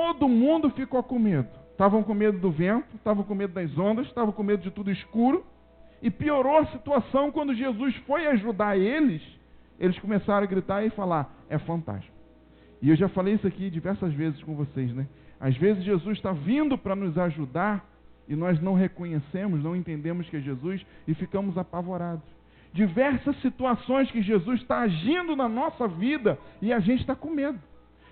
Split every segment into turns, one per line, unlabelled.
todo mundo ficou com medo. Estavam com medo do vento, estavam com medo das ondas, estavam com medo de tudo escuro. E piorou a situação quando Jesus foi ajudar eles. Eles começaram a gritar e falar, é fantasma. E eu já falei isso aqui diversas vezes com vocês, né? Às vezes Jesus está vindo para nos ajudar e nós não reconhecemos, não entendemos que é Jesus e ficamos apavorados. Diversas situações que Jesus está agindo na nossa vida e a gente está com medo.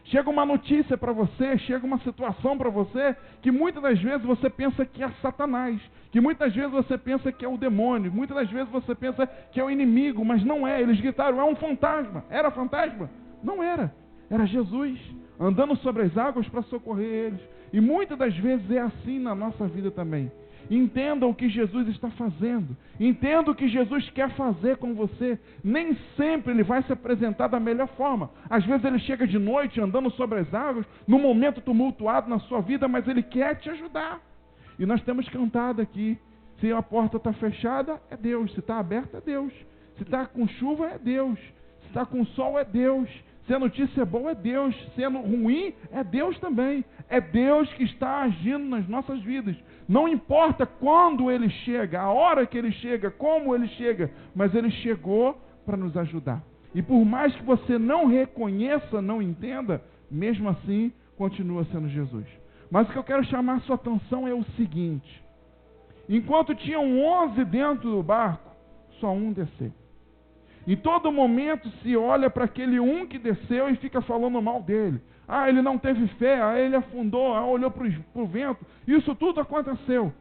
Chega uma notícia para você, chega uma situação para você, que muitas das vezes você pensa que é Satanás, que muitas vezes você pensa que é o demônio, muitas das vezes você pensa que é o inimigo, mas não é. Eles gritaram, é um fantasma. Era fantasma? Não era. Era Jesus, andando sobre as águas para socorrer eles. E muitas das vezes é assim na nossa vida também. Entendam o que Jesus está fazendo. Entenda o que Jesus quer fazer com você. Nem sempre Ele vai se apresentar da melhor forma. Às vezes Ele chega de noite andando sobre as águas, num momento tumultuado na sua vida, mas Ele quer te ajudar. E nós temos cantado aqui. Se a porta está fechada, é Deus. Se está aberta, é Deus. Se está com chuva, é Deus. Se está com sol, é Deus. Se a notícia é boa, é Deus. Se é ruim, é Deus também. É Deus que está agindo nas nossas vidas. Não importa quando Ele chega, a hora que Ele chega, como Ele chega, mas Ele chegou para nos ajudar. E por mais que você não reconheça, não entenda, mesmo assim, continua sendo Jesus. Mas o que eu quero chamar a sua atenção é o seguinte. Enquanto tinham 11 dentro do barco, só um desceu. Em todo momento se olha para aquele um que desceu e fica falando mal dele. Ah, ele não teve fé, ah, ele afundou, ah, olhou para o vento. Isso tudo aconteceu.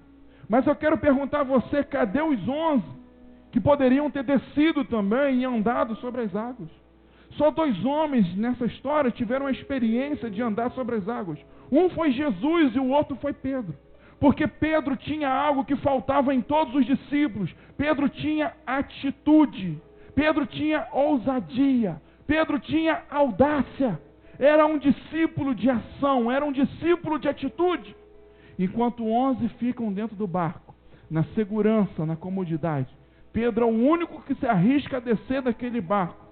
Mas eu quero perguntar a você, cadê os 11 que poderiam ter descido também e andado sobre as águas? Só 2 homens nessa história tiveram a experiência de andar sobre as águas. Um foi Jesus e o outro foi Pedro. Porque Pedro tinha algo que faltava em todos os discípulos. Pedro tinha atitude. Pedro tinha ousadia. Pedro tinha audácia. Era um discípulo de ação. Era um discípulo de atitude. Enquanto 11 ficam dentro do barco, na segurança, na comodidade, Pedro é o único que se arrisca a descer daquele barco.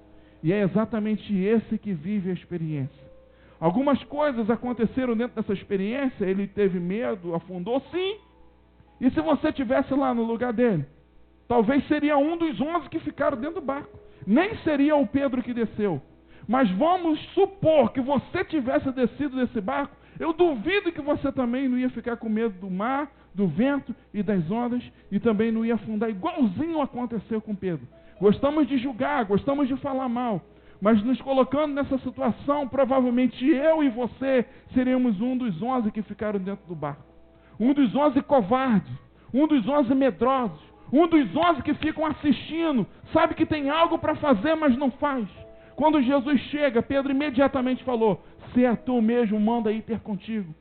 E é exatamente esse que vive a experiência. Algumas coisas aconteceram dentro dessa experiência. Ele teve medo, afundou, sim. E se você estivesse lá no lugar dele? Talvez seria um dos 11 que ficaram dentro do barco. Nem seria o Pedro que desceu. Mas vamos supor que você tivesse descido desse barco. Eu duvido que você também não ia ficar com medo do mar, do vento e das ondas. E também não ia afundar, igualzinho aconteceu com Pedro. Gostamos de julgar, gostamos de falar mal. Mas nos colocando nessa situação, provavelmente eu e você seríamos um dos 11 que ficaram dentro do barco. Um dos 11 covardes. Um dos 11 medrosos. Um dos 11 que ficam assistindo. Sabe que tem algo para fazer, mas não faz. Quando Jesus chega, Pedro imediatamente falou, se é tu mesmo, manda ir ter contigo.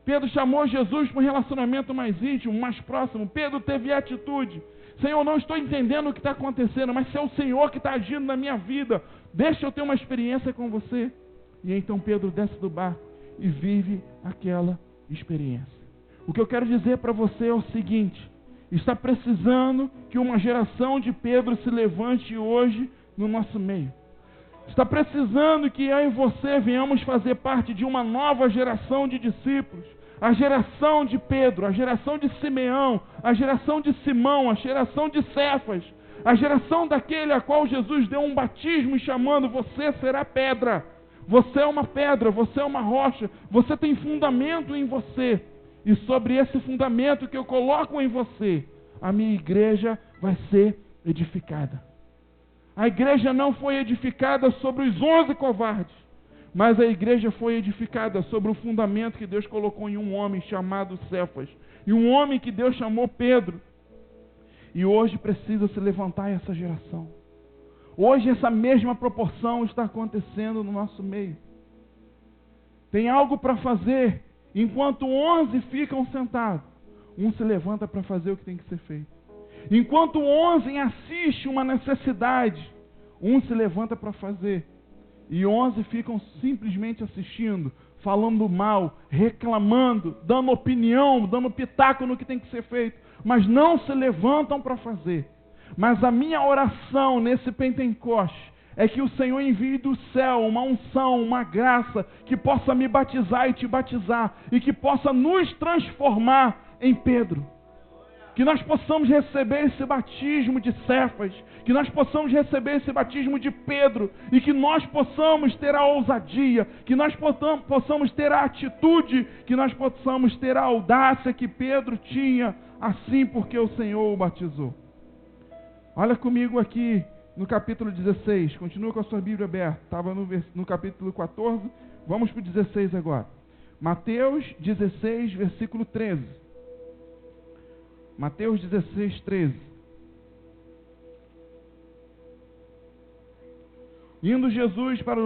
Pedro chamou Jesus para um relacionamento mais íntimo, mais próximo. Pedro teve atitude. Senhor, não estou entendendo o que está acontecendo, mas se é o Senhor que está agindo na minha vida, deixa eu ter uma experiência com você. E então Pedro desce do barco e vive aquela experiência. O que eu quero dizer para você é o seguinte, está precisando que uma geração de Pedro se levante hoje no nosso meio. Está precisando que eu e você venhamos fazer parte de uma nova geração de discípulos. A geração de Pedro, a geração de Simeão, a geração de Simão, a geração de Cefas, a geração daquele a qual Jesus deu um batismo e chamando, você será pedra. Você é uma pedra, você é uma rocha, você tem fundamento em você. E sobre esse fundamento que eu coloco em você, a minha igreja vai ser edificada. A igreja não foi edificada sobre os 11 covardes, mas a igreja foi edificada sobre o fundamento que Deus colocou em um homem chamado Cefas, e um homem que Deus chamou Pedro. E hoje precisa se levantar essa geração. Hoje essa mesma proporção está acontecendo no nosso meio. Tem algo para fazer. Enquanto 11 ficam sentados, um se levanta para fazer o que tem que ser feito. Enquanto 11 assiste uma necessidade, um se levanta para fazer. E 11 ficam simplesmente assistindo, falando mal, reclamando, dando opinião, dando pitaco no que tem que ser feito. Mas não se levantam para fazer. Mas a minha oração nesse Pentecoste é que o Senhor envie do céu uma unção, uma graça, que possa me batizar e te batizar, e que possa nos transformar em Pedro. Que nós possamos receber esse batismo de Cefas, que nós possamos receber esse batismo de Pedro, e que nós possamos ter a ousadia, que nós possamos ter a atitude, que nós possamos ter a audácia que Pedro tinha, assim porque o Senhor o batizou. Olha comigo aqui no capítulo 16, continua com a sua Bíblia aberta, estava no capítulo 14, vamos para o 16 agora. Mateus 16, versículo 13. Mateus 16, 13. Indo Jesus para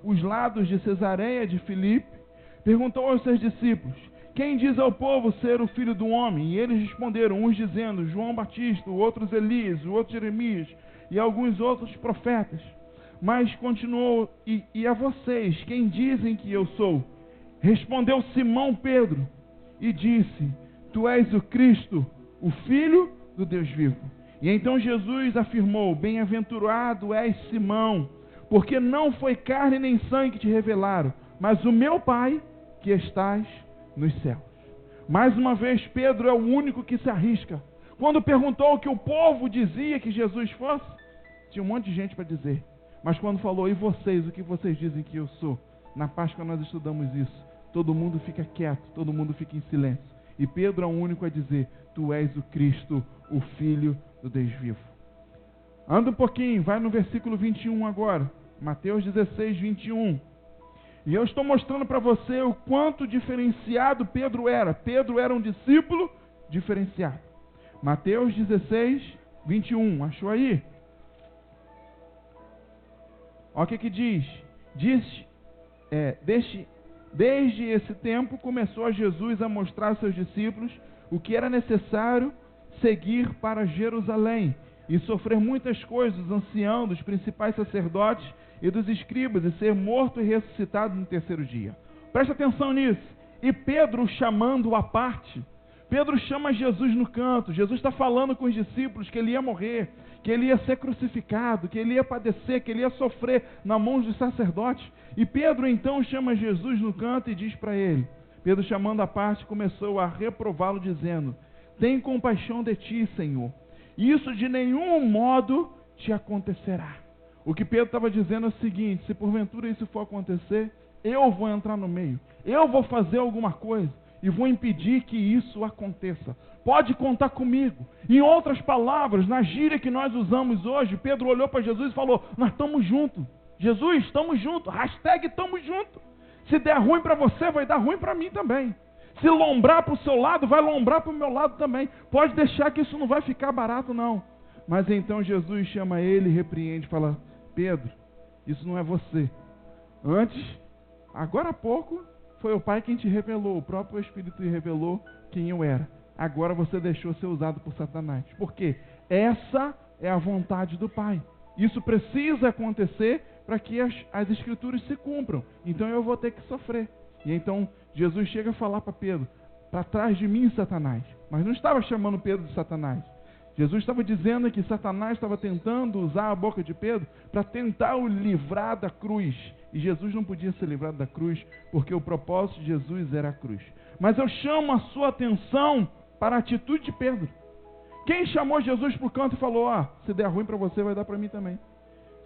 os lados de Cesareia de Filipe, perguntou aos seus discípulos: quem diz ao povo ser o Filho do Homem? E eles responderam, uns dizendo João Batista, outros Elias, outros Jeremias e alguns outros profetas. Mas continuou, e a vocês, quem dizem que eu sou? Respondeu Simão Pedro e disse: tu és o Cristo, o Filho do Deus vivo. E então Jesus afirmou: bem-aventurado és Simão, porque não foi carne nem sangue que te revelaram, mas o meu Pai que estás nos céus. Mais uma vez, Pedro é o único que se arrisca. Quando perguntou o que o povo dizia que Jesus fosse, tinha um monte de gente para dizer. Mas quando falou, e vocês, o que vocês dizem que eu sou? Na Páscoa nós estudamos isso. Todo mundo fica quieto, todo mundo fica em silêncio. E Pedro é o único a dizer: tu és o Cristo, o Filho do Deus vivo. Anda um pouquinho, vai no versículo 21 agora. Mateus 16, 21. E eu estou mostrando para você o quanto diferenciado Pedro era. Pedro era um discípulo diferenciado. Mateus 16, 21. Achou aí? Olha o que diz. Desde esse tempo começou Jesus a mostrar aos seus discípulos o que era necessário seguir para Jerusalém e sofrer muitas coisas dos anciãos, dos principais sacerdotes e dos escribas, e ser morto e ressuscitado no terceiro dia. Presta atenção nisso. E Pedro, chamando-o à parte, Pedro chama Jesus no canto. Jesus está falando com os discípulos que ele ia morrer, que ele ia ser crucificado, que ele ia padecer, que ele ia sofrer na mão dos sacerdotes. E Pedro então chama Jesus no canto e diz para ele, Pedro chamando à parte começou a reprová-lo dizendo: tem compaixão de ti, Senhor, isso de nenhum modo te acontecerá. O que Pedro estava dizendo é o seguinte: se porventura isso for acontecer, eu vou entrar no meio, eu vou fazer alguma coisa e vou impedir que isso aconteça. Pode contar comigo. Em outras palavras, na gíria que nós usamos hoje, Pedro olhou para Jesus e falou: nós estamos juntos. Jesus, estamos juntos. Hashtag estamos juntos. Se der ruim para você, vai dar ruim para mim também. Se lombrar para o seu lado, vai lombrar para o meu lado também. Pode deixar que isso não vai ficar barato, não. Mas então Jesus chama ele e repreende, fala: Pedro, isso não é você. Antes, agora há pouco, foi o Pai quem te revelou, o próprio Espírito te revelou quem eu era. Agora você deixou ser usado por Satanás. Por quê? Essa é a vontade do Pai. Isso precisa acontecer para que as Escrituras se cumpram. Então eu vou ter que sofrer. E então Jesus chega a falar para Pedro: para trás de mim, Satanás. Mas não estava chamando Pedro de Satanás. Jesus estava dizendo que Satanás estava tentando usar a boca de Pedro para tentar o livrar da cruz. E Jesus não podia ser livrado da cruz, porque o propósito de Jesus era a cruz. Mas eu chamo a sua atenção para a atitude de Pedro. Quem chamou Jesus para o canto e falou: se der ruim para você, vai dar para mim também.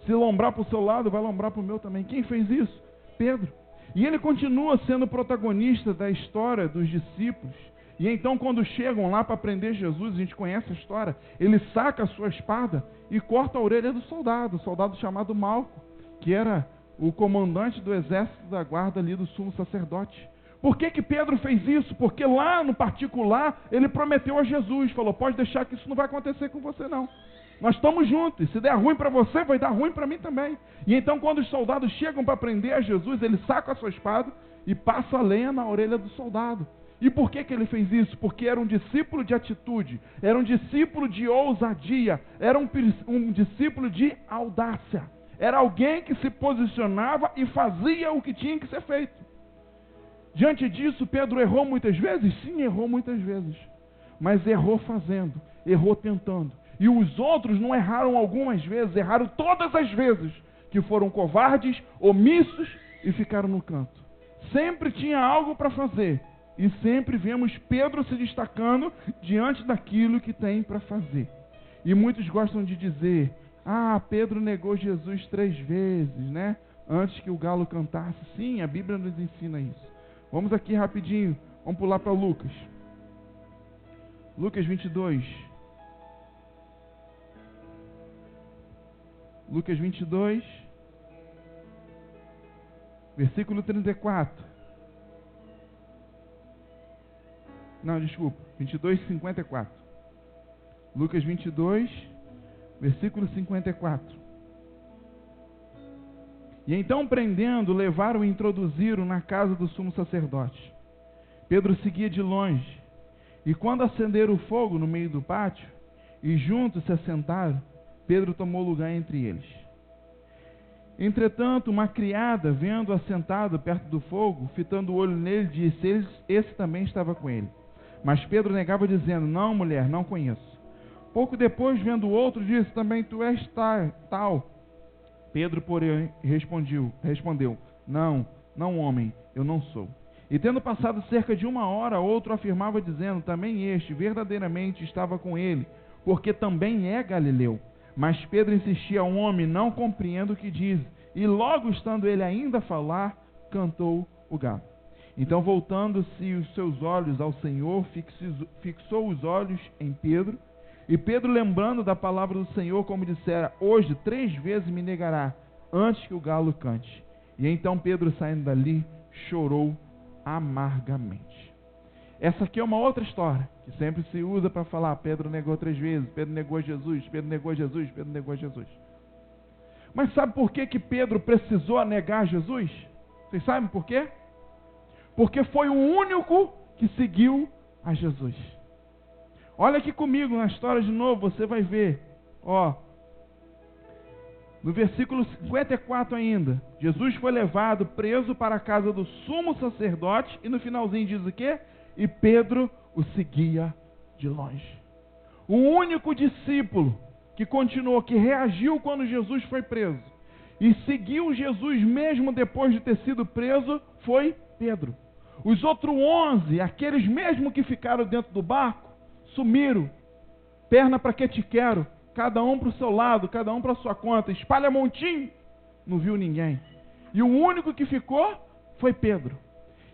Se lombrar para o seu lado, vai lombrar para o meu também. Quem fez isso? Pedro. E ele continua sendo protagonista da história dos discípulos. E então, quando chegam lá para prender Jesus, a gente conhece a história, ele saca a sua espada e corta a orelha do soldado, o soldado chamado Malco, que era o comandante do exército da guarda ali do sumo sacerdote. Por que Pedro fez isso? Porque lá no particular, ele prometeu a Jesus, falou: pode deixar que isso não vai acontecer com você não. Nós estamos juntos, e se der ruim para você, vai dar ruim para mim também. E então, quando os soldados chegam para prender a Jesus, ele saca a sua espada e passa a lenha na orelha do soldado. E por que ele fez isso? Porque era um discípulo de atitude, era um discípulo de ousadia, era um discípulo de audácia. Era alguém que se posicionava e fazia o que tinha que ser feito. Diante disso, Pedro errou muitas vezes? Sim, errou muitas vezes. Mas errou fazendo, errou tentando. E os outros não erraram algumas vezes, erraram todas as vezes, que foram covardes, omissos e ficaram no canto. Sempre tinha algo para fazer. E sempre vemos Pedro se destacando diante daquilo que tem para fazer. E muitos gostam de dizer, Pedro negou Jesus 3 vezes, né? Antes que o galo cantasse. Sim, a Bíblia nos ensina isso. Vamos aqui rapidinho, vamos pular para Lucas. Lucas 22. Lucas 22, versículo 34. Não, desculpa, 22, 54. Lucas 22, versículo 54. E então, prendendo, levaram e introduziram na casa do sumo sacerdote. Pedro seguia de longe, e quando acenderam o fogo no meio do pátio, e juntos se assentaram, Pedro tomou lugar entre eles. Entretanto, uma criada, vendo-o assentado perto do fogo, fitando o olho nele, disse, esse também estava com ele. Mas Pedro negava, dizendo, não, mulher, não conheço. Pouco depois, vendo o outro, disse, também tu és tal. Pedro, porém, respondeu, não, homem, eu não sou. E tendo passado cerca de 1 hora, outro afirmava, dizendo, também este, verdadeiramente, estava com ele, porque também é galileu. Mas Pedro insistia, homem, não compreendo o que diz. E logo, estando ele ainda a falar, cantou o galo. Então, voltando-se os seus olhos ao Senhor, fixou os olhos em Pedro. E Pedro, lembrando da palavra do Senhor, como dissera, hoje 3 vezes me negará, antes que o galo cante. E então Pedro, saindo dali, chorou amargamente. Essa aqui é uma outra história, que sempre se usa para falar, Pedro negou 3 vezes, Pedro negou Jesus, Pedro negou Jesus, Pedro negou Jesus. Mas sabe por que Pedro precisou negar Jesus? Vocês sabem por quê? Porque foi o único que seguiu a Jesus. Olha aqui comigo na história de novo, você vai ver. No versículo 54 ainda. Jesus foi levado preso para a casa do sumo sacerdote. E no finalzinho diz o quê? E Pedro o seguia de longe. O único discípulo que continuou, que reagiu quando Jesus foi preso. E seguiu Jesus mesmo depois de ter sido preso, foi Pedro. Os outros 11, aqueles mesmo que ficaram dentro do barco, sumiram. Perna para que te quero. Cada um para o seu lado, cada um para a sua conta. Espalha montinho. Não viu ninguém. E o único que ficou foi Pedro.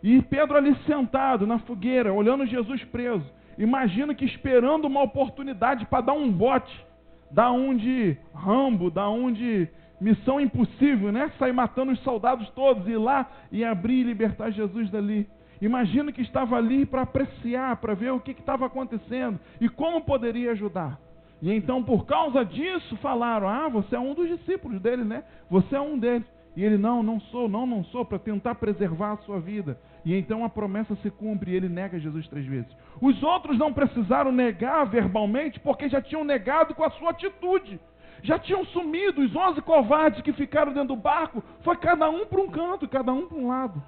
E Pedro ali sentado na fogueira, olhando Jesus preso. Imagina que esperando uma oportunidade para dar um bote. Dar um de Rambo, dar um de Missão Impossível, né? Sair matando os soldados todos, ir lá e abrir e libertar Jesus dali. Imagino que estava ali para apreciar, para ver o que estava acontecendo e como poderia ajudar. E então, por causa disso, falaram, você é um dos discípulos dele, né? Você é um deles. E ele, não sou, para tentar preservar a sua vida. E então a promessa se cumpre e ele nega Jesus 3 vezes. Os outros não precisaram negar verbalmente, porque já tinham negado com a sua atitude. Já tinham sumido, os 11 covardes que ficaram dentro do barco, foi cada um para um canto, cada um para um lado.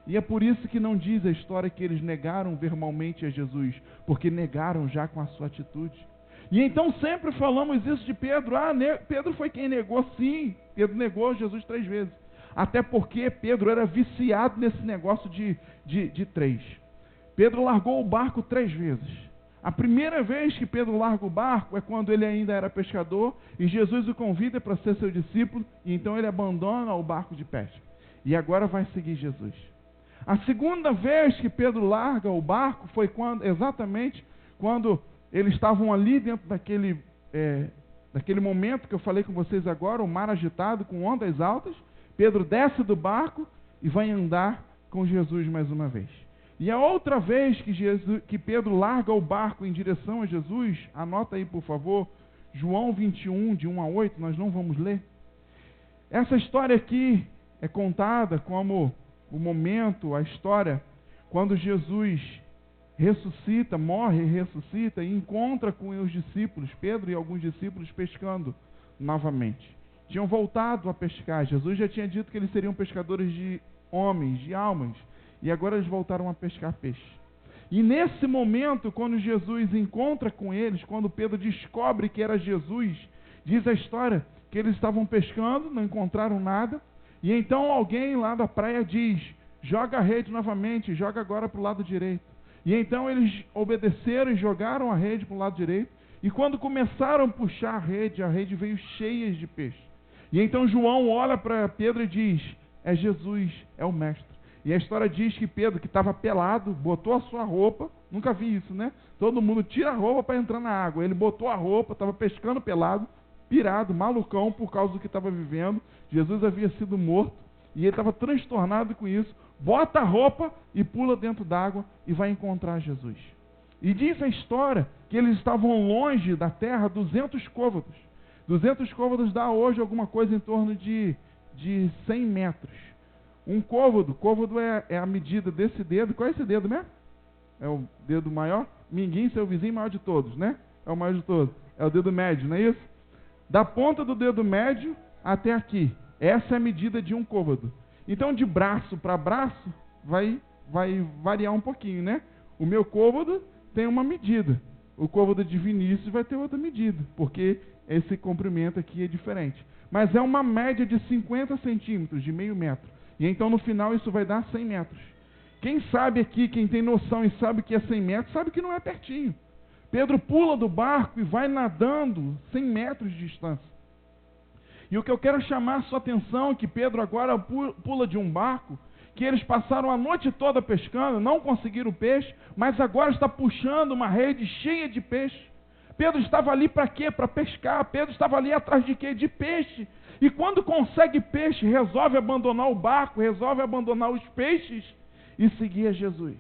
E é por isso que não diz a história que eles negaram verbalmente a Jesus, porque negaram já com a sua atitude. E então sempre falamos isso de Pedro. Pedro foi quem negou, sim. Pedro negou Jesus 3 vezes. Até porque Pedro era viciado nesse negócio de 3. Pedro largou o barco 3 vezes. A primeira vez que Pedro larga o barco é quando ele ainda era pescador e Jesus o convida para ser seu discípulo, e então ele abandona o barco de pesca. E agora vai seguir Jesus. A segunda vez que Pedro larga o barco foi exatamente quando eles estavam ali dentro daquele momento que eu falei com vocês agora, o mar agitado com ondas altas. Pedro desce do barco e vai andar com Jesus mais uma vez. E a outra vez que Pedro larga o barco em direção a Jesus, anota aí por favor, João 21, de 1 a 8, nós não vamos ler. Essa história aqui é contada como o momento, a história, quando Jesus ressuscita, morre e ressuscita e encontra com os discípulos, Pedro e alguns discípulos pescando novamente. Tinham voltado a pescar. Jesus já tinha dito que eles seriam pescadores de homens, de almas. E agora eles voltaram a pescar peixe. E nesse momento, quando Jesus encontra com eles, quando Pedro descobre que era Jesus, diz a história que eles estavam pescando, não encontraram nada, e então alguém lá da praia diz: joga a rede novamente, joga agora para o lado direito. E então eles obedeceram e jogaram a rede para o lado direito, e quando começaram a puxar a rede veio cheia de peixe. E então João olha para Pedro e diz: é Jesus, é o mestre. E a história diz que Pedro, que estava pelado, botou a sua roupa, nunca vi isso, né? Todo mundo tira a roupa para entrar na água. Ele botou a roupa, estava pescando pelado, pirado, malucão por causa do que estava vivendo. Jesus havia sido morto e ele estava transtornado com isso. Bota a roupa e pula dentro d'água e vai encontrar Jesus. E diz a história que eles estavam longe da terra 200 côvados. 200 côvados dá hoje alguma coisa em torno de 100 metros. Um côvado é a medida desse dedo. Qual é esse dedo mesmo? É o dedo maior? Minguim, seu vizinho, maior de todos, né? É o maior de todos. É o dedo médio, não é isso? Da ponta do dedo médio até aqui. Essa é a medida de um côvado. Então, de braço para braço, vai variar um pouquinho, né? O meu côvado tem uma medida. O côvado de Vinícius vai ter outra medida, porque esse comprimento aqui é diferente. Mas é uma média de 50 centímetros, de meio metro. E então, no final, isso vai dar 100 metros. Quem sabe aqui, quem tem noção e sabe que é 100 metros, sabe que não é pertinho. Pedro pula do barco e vai nadando 100 metros de distância. E o que eu quero chamar a sua atenção é que Pedro agora pula de um barco, que eles passaram a noite toda pescando, não conseguiram peixe, mas agora está puxando uma rede cheia de peixe. Pedro estava ali para quê? Para pescar. Pedro estava ali atrás de quê? De peixe. E quando consegue peixe, resolve abandonar o barco, resolve abandonar os peixes e seguir a Jesus.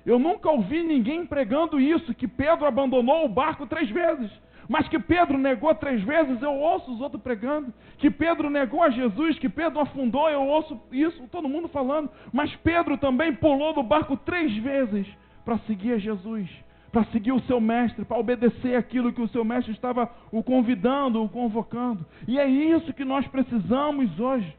Eu nunca ouvi ninguém pregando isso, que Pedro abandonou o barco 3 vezes. Mas que Pedro negou 3 vezes, eu ouço os outros pregando. Que Pedro negou a Jesus, que Pedro afundou, eu ouço isso, todo mundo falando. Mas Pedro também pulou do barco 3 vezes para seguir a Jesus, para seguir o seu mestre, para obedecer aquilo que o seu mestre estava o convidando, o convocando. E é isso que nós precisamos hoje.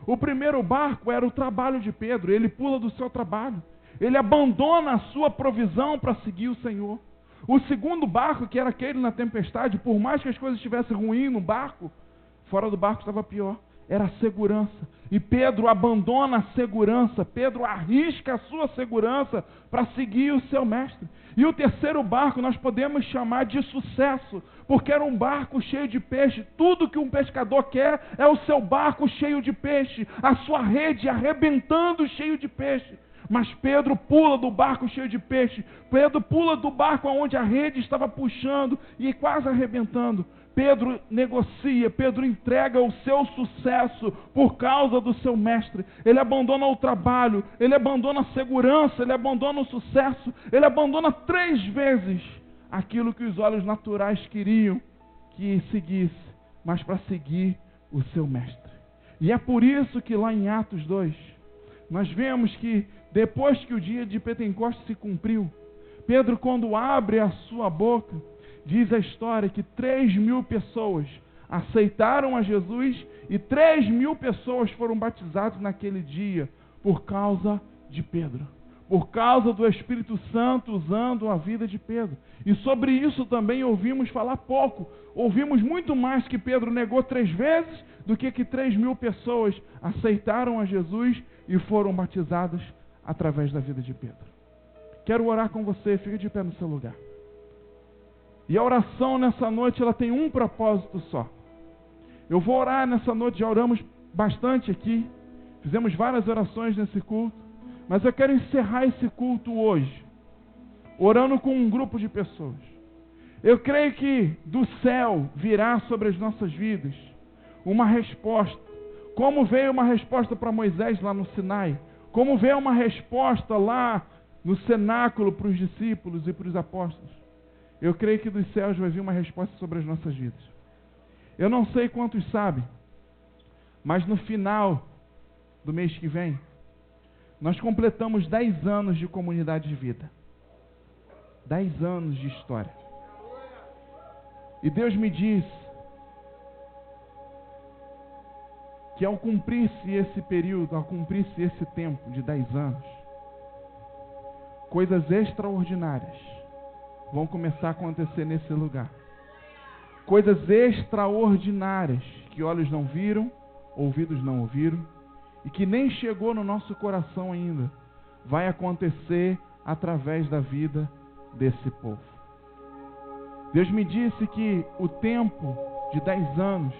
O primeiro barco era o trabalho de Pedro. Ele pula do seu trabalho. Ele abandona a sua provisão para seguir o Senhor. O segundo barco, que era aquele na tempestade, por mais que as coisas estivessem ruins no barco, fora do barco estava pior. Era a segurança. E Pedro abandona a segurança. Pedro arrisca a sua segurança para seguir o seu mestre. E o terceiro barco nós podemos chamar de sucesso, porque era um barco cheio de peixe. Tudo que um pescador quer é o seu barco cheio de peixe, a sua rede arrebentando cheio de peixe. Mas Pedro pula do barco cheio de peixe. Pedro pula do barco onde a rede estava puxando e quase arrebentando. Pedro negocia, Pedro entrega o seu sucesso por causa do seu mestre. Ele abandona o trabalho, ele abandona a segurança, ele abandona o sucesso, ele abandona 3 vezes aquilo que os olhos naturais queriam que seguisse, mas para seguir o seu mestre. E é por isso que lá em Atos 2, nós vemos que depois que o dia de Pentecostes se cumpriu, Pedro, quando abre a sua boca, diz a história que 3.000 pessoas aceitaram a Jesus e 3.000 pessoas foram batizadas naquele dia por causa de Pedro. Por causa do Espírito Santo usando a vida de Pedro. E sobre isso também ouvimos falar pouco. Ouvimos muito mais que Pedro negou 3 vezes do que 3.000 pessoas aceitaram a Jesus e foram batizadas através da vida de Pedro. Quero orar com você, fica de pé no seu lugar. E a oração nessa noite, ela tem um propósito só. Eu vou orar nessa noite, já oramos bastante aqui, fizemos várias orações nesse culto, mas eu quero encerrar esse culto hoje, orando com um grupo de pessoas. Eu creio que do céu virá sobre as nossas vidas uma resposta, como veio uma resposta para Moisés lá no Sinai, como veio uma resposta lá no cenáculo para os discípulos e para os apóstolos. Eu creio que dos céus vai vir uma resposta sobre as nossas vidas. Eu não sei quantos sabem, mas no final do mês que vem, nós completamos 10 anos de comunidade de vida. 10 anos de história. E Deus me disse que ao cumprir-se esse período, ao cumprir-se esse tempo de 10 anos, coisas extraordinárias vão começar a acontecer nesse lugar. Coisas extraordinárias que olhos não viram, ouvidos não ouviram, e que nem chegou no nosso coração ainda, vai acontecer através da vida desse povo. Deus me disse que o tempo de 10 anos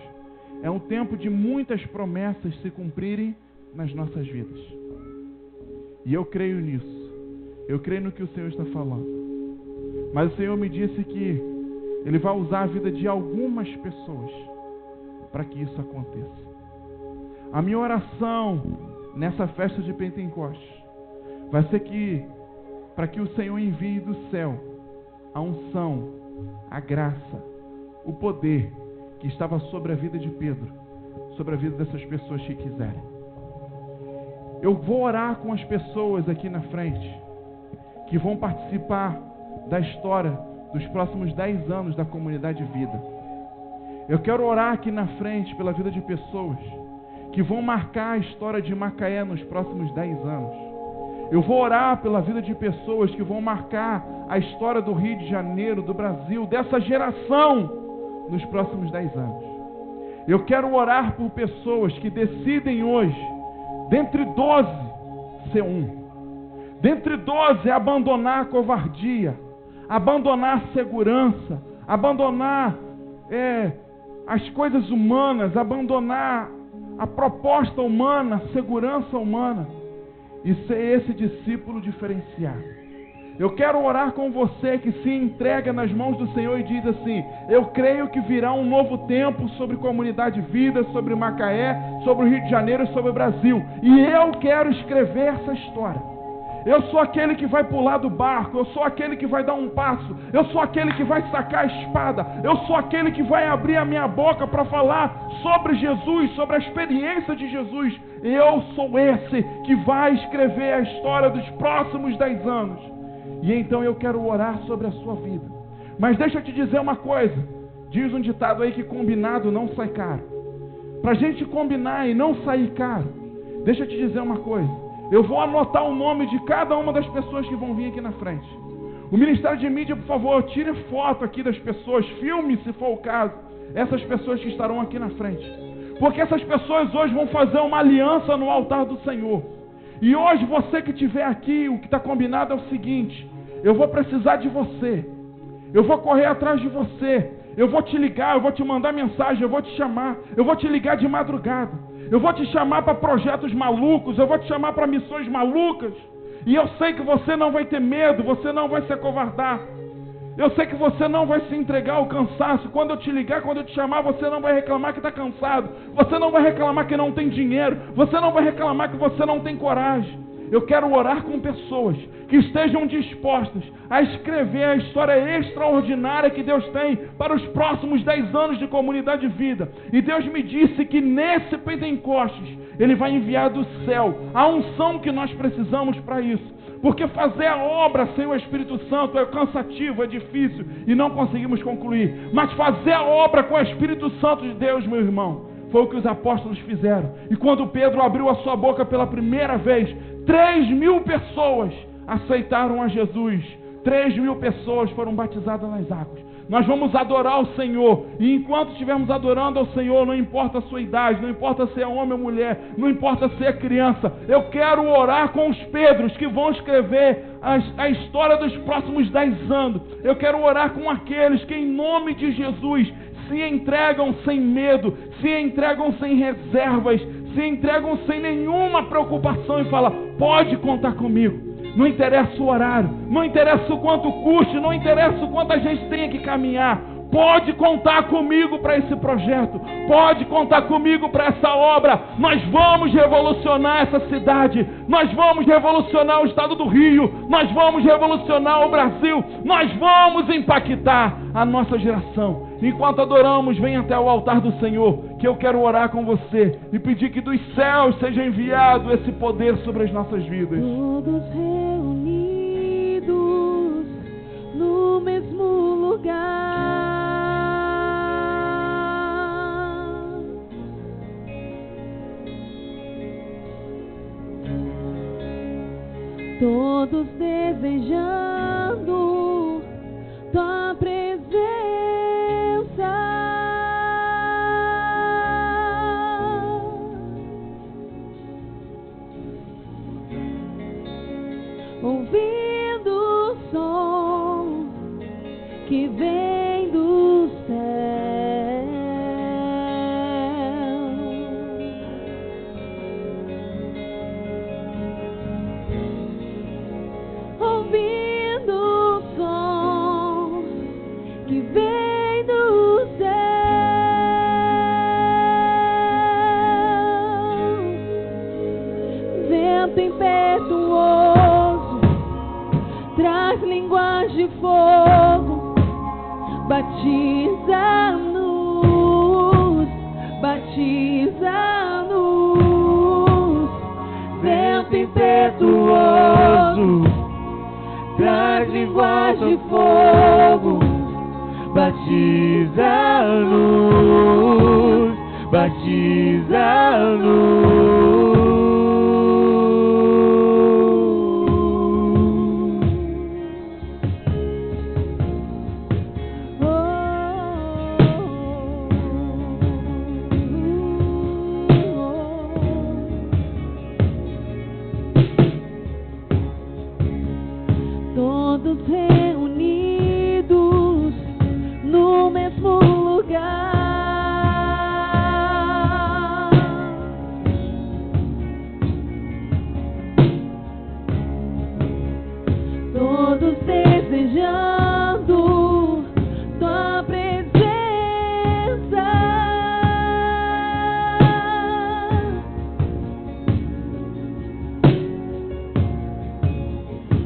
é um tempo de muitas promessas se cumprirem nas nossas vidas. E eu creio nisso. Eu creio no que o Senhor está falando. Mas o Senhor me disse que Ele vai usar a vida de algumas pessoas para que isso aconteça. A minha oração nessa festa de Pentecostes vai ser para que o Senhor envie do céu a unção, a graça, o poder que estava sobre a vida de Pedro, sobre a vida dessas pessoas que quiserem. Eu vou orar com as pessoas aqui na frente que vão participar da história dos próximos 10 anos da Comunidade Vida. Eu quero orar aqui na frente pela vida de pessoas que vão marcar a história de Macaé nos próximos 10 anos. Eu vou orar pela vida de pessoas que vão marcar a história do Rio de Janeiro, do Brasil, dessa geração nos próximos 10 anos. Eu quero orar por pessoas que decidem hoje, dentre 12, ser um. Dentre 12, abandonar a covardia, abandonar a segurança, abandonar as coisas humanas, abandonar a proposta humana, a segurança humana, e ser esse discípulo diferenciado. Eu quero orar com você que se entrega nas mãos do Senhor e diz assim: eu creio que virá um novo tempo sobre Comunidade Vida, sobre Macaé, sobre o Rio de Janeiro e sobre o Brasil. E eu quero escrever essa história. Eu sou aquele que vai pular do barco, eu sou aquele que vai dar um passo, eu sou aquele que vai sacar a espada, eu sou aquele que vai abrir a minha boca para falar sobre Jesus, sobre a experiência de Jesus. Eu sou esse que vai escrever a história dos próximos 10 anos. E então eu quero orar sobre a sua vida. Mas deixa eu te dizer uma coisa. Diz um ditado aí que combinado não sai caro. Para a gente combinar e não sair caro, deixa eu te dizer uma coisa. Eu vou anotar o nome de cada uma das pessoas que vão vir aqui na frente. O Ministério de Mídia, por favor, tire foto aqui das pessoas, filme, se for o caso, essas pessoas que estarão aqui na frente. Porque essas pessoas hoje vão fazer uma aliança no altar do Senhor. E hoje, você que estiver aqui, o que está combinado é o seguinte: eu vou precisar de você. Eu vou correr atrás de você. Eu vou te ligar, eu vou te mandar mensagem, eu vou te chamar. Eu vou te ligar de madrugada. Eu vou te chamar para projetos malucos. Eu vou te chamar para missões malucas. E eu sei que você não vai ter medo. Você não vai se acovardar. Eu sei que você não vai se entregar ao cansaço. Quando eu te ligar, quando eu te chamar, você não vai reclamar que está cansado. Você não vai reclamar que não tem dinheiro. Você não vai reclamar que você não tem coragem. Eu quero orar com pessoas que estejam dispostas a escrever a história extraordinária que Deus tem para os próximos 10 anos de Comunidade Vida. E Deus me disse que nesse Pentecostes Ele vai enviar do céu a unção que nós precisamos para isso. Porque fazer a obra sem o Espírito Santo é cansativo, é difícil e não conseguimos concluir. Mas fazer a obra com o Espírito Santo de Deus, meu irmão, foi o que os apóstolos fizeram. E quando Pedro abriu a sua boca pela primeira vez, 3.000 pessoas aceitaram a Jesus. 3.000 pessoas foram batizadas nas águas. Nós vamos adorar o Senhor. E enquanto estivermos adorando ao Senhor, não importa a sua idade, não importa se é homem ou mulher, não importa se é criança, eu quero orar com os Pedros que vão escrever a história dos próximos 10 anos. Eu quero orar com aqueles que em nome de Jesus se entregam sem medo, se entregam sem reservas, se entregam sem nenhuma preocupação e falam: pode contar comigo. Não interessa o horário, não interessa o quanto custe, não interessa o quanto a gente tenha que caminhar. Pode contar comigo para esse projeto, pode contar comigo para essa obra. Nós vamos revolucionar essa cidade, nós vamos revolucionar o estado do Rio, nós vamos revolucionar o Brasil, nós vamos impactar a nossa geração. Enquanto adoramos, vem até o altar do Senhor, que eu quero orar com você e pedir que dos céus seja enviado esse poder sobre as nossas vidas.
Todos reunidos no mesmo lugar. Todos todos desejando tua presença, ouvindo o som que vem do céu, ouvindo o som que vem do céu, vento impetuoso traz línguas de fogo, batiza-nos, batiza-nos. Vento impetuoso traz línguas de fogo, batiza-nos, batiza-nos. Todos reunidos no mesmo lugar, todos desejando tua presença,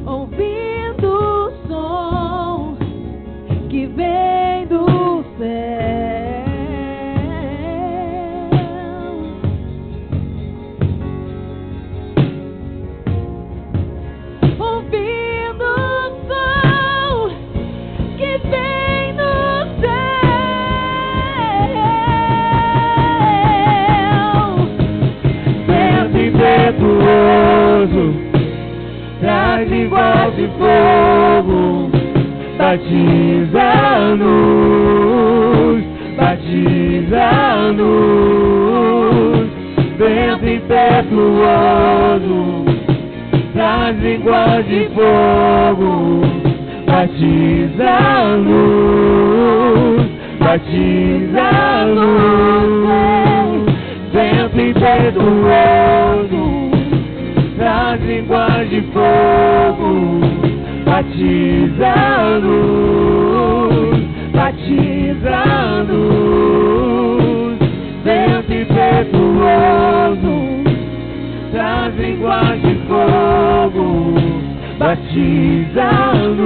ouvindo o som que vem do céu, ouvindo o som que vem do céu, vento impetuoso traz línguas de fogo, batiza-nos, batiza-nos. Vento impetuoso traz línguas de fogo, batiza-nos, batiza-nos. Vento impetuoso traz línguas de fogo, batiza-nos, batiza-nos. Vento impetuoso traz línguas de fogo, batiza-nos,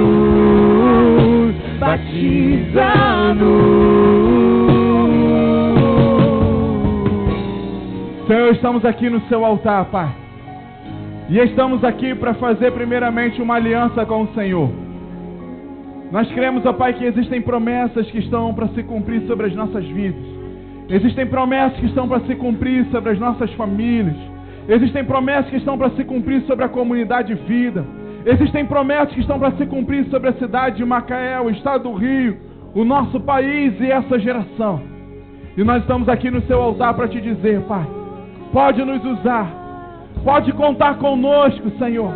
batiza-nos.
Senhor, estamos aqui no seu altar, Pai. E estamos aqui para fazer primeiramente uma aliança com o Senhor. Nós cremos, ó Pai, que existem promessas que estão para se cumprir sobre as nossas vidas. Existem promessas que estão para se cumprir sobre as nossas famílias. Existem promessas que estão para se cumprir sobre a comunidade Vida. Existem promessas que estão para se cumprir sobre a cidade de Macaé, o estado do Rio, o nosso país e essa geração. E nós estamos aqui no seu altar para te dizer, Pai, pode nos usar. Pode contar conosco, Senhor.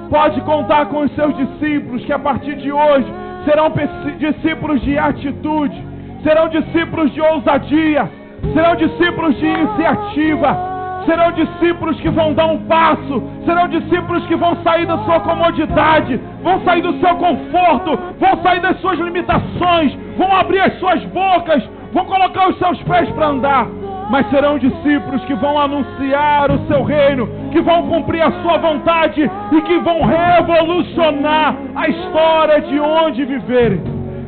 Pode contar com os seus discípulos, que a partir de hoje serão discípulos de atitude, serão discípulos de ousadia, serão discípulos de iniciativa, serão discípulos que vão dar um passo, serão discípulos que vão sair da sua comodidade, vão sair do seu conforto, vão sair das suas limitações, vão abrir as suas bocas, vão colocar os seus pés para andar. Mas serão discípulos que vão anunciar o seu reino, que vão cumprir a sua vontade e que vão revolucionar a história de onde viverem.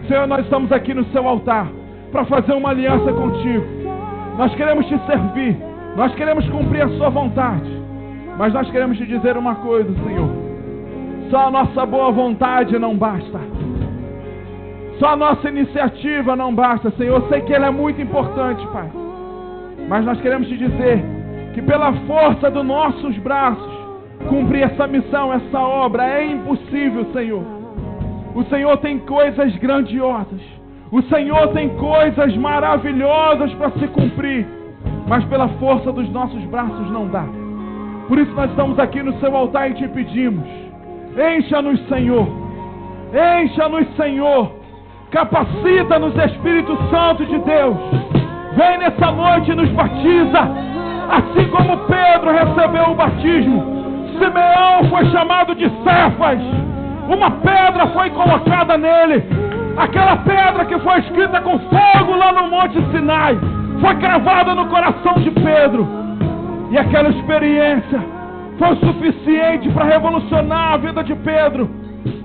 Senhor, nós estamos aqui no seu altar para fazer uma aliança contigo. Nós queremos te servir, nós queremos cumprir a sua vontade, mas nós queremos te dizer uma coisa, Senhor. Só a nossa boa vontade não basta. Só a nossa iniciativa não basta, Senhor. Eu sei que ela é muito importante, Pai. Mas nós queremos te dizer que pela força dos nossos braços, cumprir essa missão, essa obra. É impossível, Senhor. O Senhor tem coisas grandiosas. O Senhor tem coisas maravilhosas para se cumprir. Mas pela força dos nossos braços não dá. Por isso nós estamos aqui no seu altar e te pedimos: encha-nos, Senhor. Encha-nos, Senhor. Capacita-nos, Espírito Santo de Deus. Vem nessa noite e nos batiza. Assim como Pedro recebeu o batismo, Simeão foi chamado de Cefas. Uma pedra foi colocada nele. Aquela pedra que foi escrita com fogo lá no Monte Sinai foi cravada no coração de Pedro. E aquela experiência foi suficiente para revolucionar a vida de Pedro.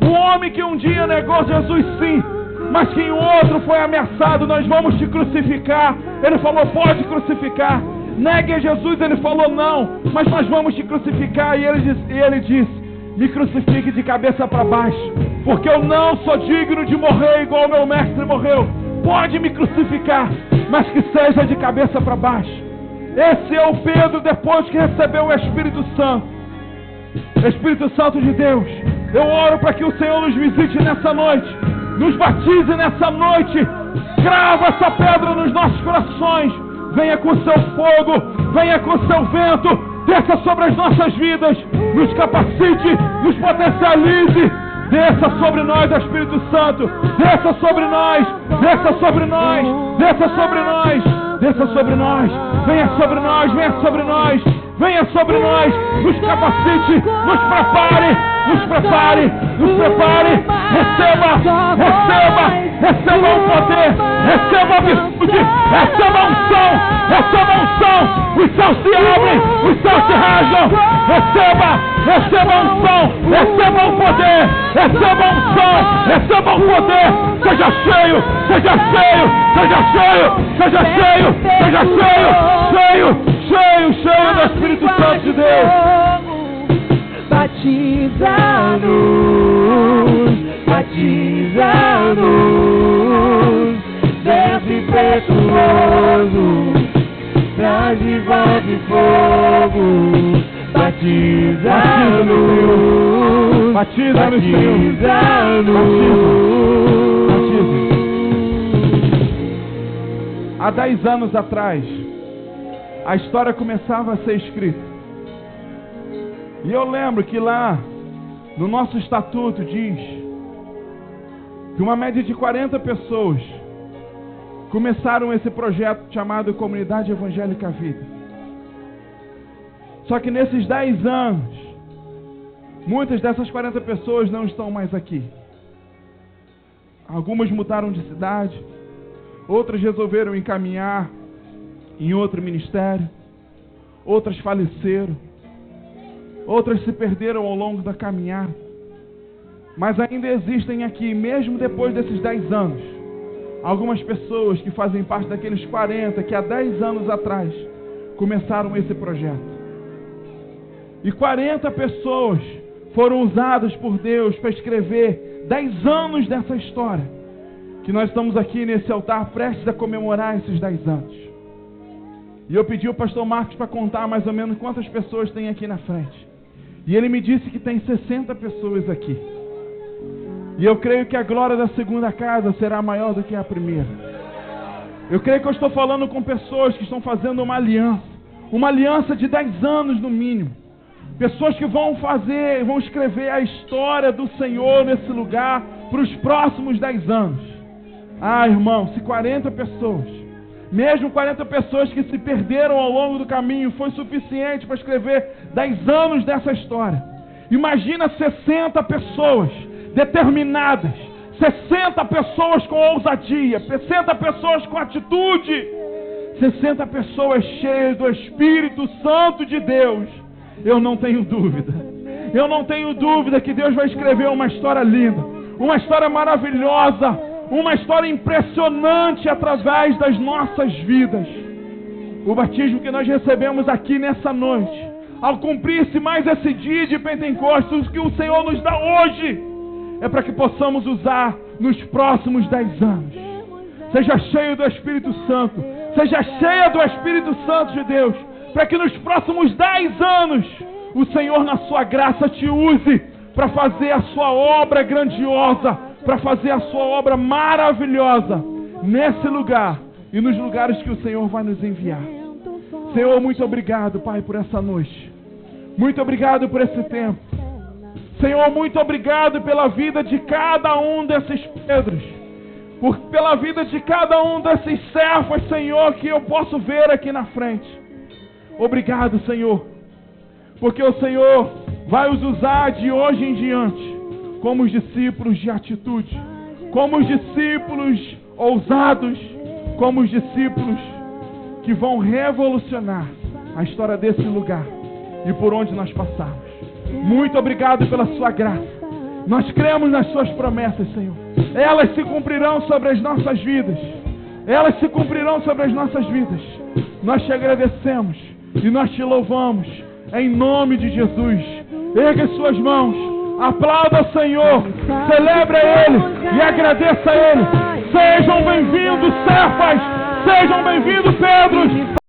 Um homem que um dia negou Jesus, sim, mas que em outro foi ameaçado: nós vamos te crucificar. Ele falou: pode crucificar. Negue a Jesus. Ele falou: não, mas nós vamos te crucificar. E ele disse: me crucifique de cabeça para baixo, porque eu não sou digno de morrer igual meu mestre morreu. Pode me crucificar, mas que seja de cabeça para baixo. Esse é o Pedro depois que recebeu o Espírito Santo. Espírito Santo de Deus, eu oro para que o Senhor nos visite nessa noite, nos batize nessa noite, crava essa pedra nos nossos corações. Venha com o seu fogo, venha com o seu vento, desça sobre as nossas vidas, nos capacite, nos potencialize. Desça sobre nós, Espírito Santo, desça sobre nós, desça sobre nós, desça sobre nós, desça sobre nós, venha sobre nós, venha sobre nós, venha sobre nós, nos capacite, nos prepare, nos prepare, nos prepare. Receba o poder, receba a virtude, receba a unção, receba a unção. Os céus se abrem, os céus se rasgam. Receba a unção, receba o poder, receba a unção, receba o poder. Seja cheio, seja cheio, seja cheio, seja cheio, seja cheio, cheio, cheio do Espírito Santo de Deus.
Batiza-nos, batiza-nos, vento impetuoso, traz de voz de fogo. Batiza-nos,
Batiza-nos, Senhor. Batiza. Há 10 anos atrás, a história começava a ser escrita. E eu lembro que lá, no nosso estatuto, diz que uma média de 40 pessoas começaram esse projeto chamado Comunidade Evangélica Vida. Só que nesses 10 anos, muitas dessas 40 pessoas não estão mais aqui. Algumas mudaram de cidade, outras resolveram encaminhar em outro ministério, outras faleceram, outras se perderam ao longo da caminhada. Mas ainda existem aqui, mesmo depois desses 10 anos, algumas pessoas que fazem parte daqueles 40 que há 10 anos atrás começaram esse projeto. E 40 pessoas foram usadas por Deus para escrever 10 anos dessa história, que nós estamos aqui nesse altar prestes a comemorar esses 10 anos. E eu pedi ao pastor Marcos para contar mais ou menos quantas pessoas tem aqui na frente. E ele me disse que tem 60 pessoas aqui. E eu creio que a glória da segunda casa será maior do que a primeira. Eu creio que eu estou falando com pessoas que estão fazendo uma aliança de 10 anos no mínimo. Pessoas que vão escrever a história do Senhor nesse lugar para os próximos 10 anos. Ah, irmão, se 40 pessoas, mesmo 40 pessoas que se perderam ao longo do caminho, foi suficiente para escrever 10 anos dessa história. Imagina 60 pessoas determinadas, 60 pessoas com ousadia, 60 pessoas com atitude, 60 pessoas cheias do Espírito Santo de Deus. Eu não tenho dúvida que Deus vai escrever uma história linda, uma história maravilhosa, uma história impressionante através das nossas vidas. O batismo que nós recebemos aqui nessa noite, ao cumprir-se mais esse dia de Pentecostes, o que o Senhor nos dá hoje, é para que possamos usar nos próximos 10 anos. Seja cheio do Espírito Santo, seja cheia do Espírito Santo de Deus, para que nos próximos 10 anos o Senhor, na sua graça, te use para fazer a sua obra grandiosa, para fazer a sua obra maravilhosa nesse lugar e nos lugares que o Senhor vai nos enviar. Senhor, muito obrigado, Pai, por essa noite. Muito obrigado por esse tempo. Senhor, muito obrigado pela vida de cada um desses Pedros, pela vida de cada um desses servos, Senhor, que eu posso ver aqui na frente. Obrigado, Senhor, porque o Senhor vai os usar de hoje em diante como os discípulos de atitude, como os discípulos ousados, como os discípulos que vão revolucionar a história desse lugar e por onde nós passarmos. Muito obrigado pela sua graça. Nós cremos nas suas promessas, Senhor. Elas se cumprirão sobre as nossas vidas. Elas se cumprirão sobre as nossas vidas. Nós te agradecemos e nós te louvamos em nome de Jesus. Ergue suas mãos, aplauda o Senhor, celebre a Ele e agradeça a Ele. Sejam bem-vindos, servas. Sejam bem-vindos, Pedros.